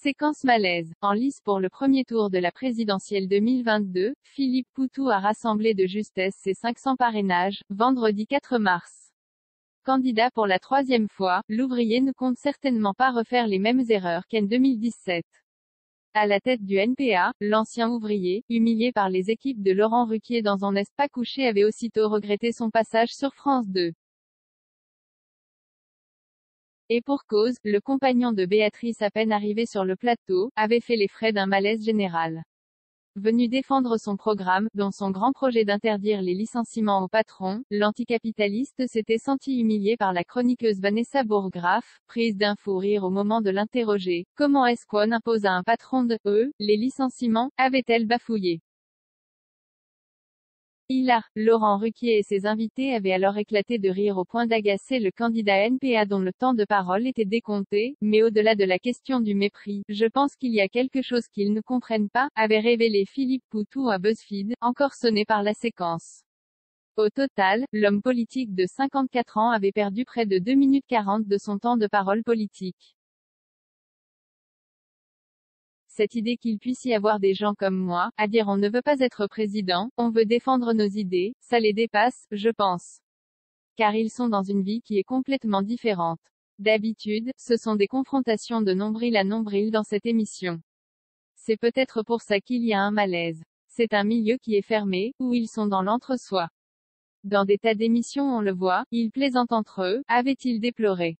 Séquence malaise. En lice pour le premier tour de la présidentielle 2022, Philippe Poutou a rassemblé de justesse ses 500 parrainages, vendredi 4 mars. Candidat pour la troisième fois, l'ouvrier ne compte certainement pas refaire les mêmes erreurs qu'en 2017. À la tête du NPA, l'ancien ouvrier, humilié par les équipes de Laurent Ruquier dans On n'est pas couché, avait aussitôt regretté son passage sur France 2. Et pour cause, le compagnon de Béatrice, à peine arrivé sur le plateau, avait fait les frais d'un malaise général. Venu défendre son programme, dont son grand projet d'interdire les licenciements aux patrons, l'anticapitaliste s'était senti humilié par la chroniqueuse Vanessa Bourgraff, prise d'un fou rire au moment de l'interroger. Comment est-ce qu'on impose à un patron de les licenciements, avait-elle bafouillé. Laurent Ruquier et ses invités avaient alors éclaté de rire au point d'agacer le candidat NPA dont le temps de parole était décompté, mais au-delà de la question du mépris, je pense qu'il y a quelque chose qu'ils ne comprennent pas, avait révélé Philippe Poutou à BuzzFeed, encore sonné par la séquence. Au total, l'homme politique de 54 ans avait perdu près de 2 minutes 40 de son temps de parole politique. Cette idée qu'il puisse y avoir des gens comme moi, à dire on ne veut pas être président, on veut défendre nos idées, ça les dépasse, je pense. Car ils sont dans une vie qui est complètement différente. D'habitude, ce sont des confrontations de nombril à nombril dans cette émission. C'est peut-être pour ça qu'il y a un malaise. C'est un milieu qui est fermé, où ils sont dans l'entre-soi. Dans des tas d'émissions on le voit, ils plaisantent entre eux, avait-il déploré.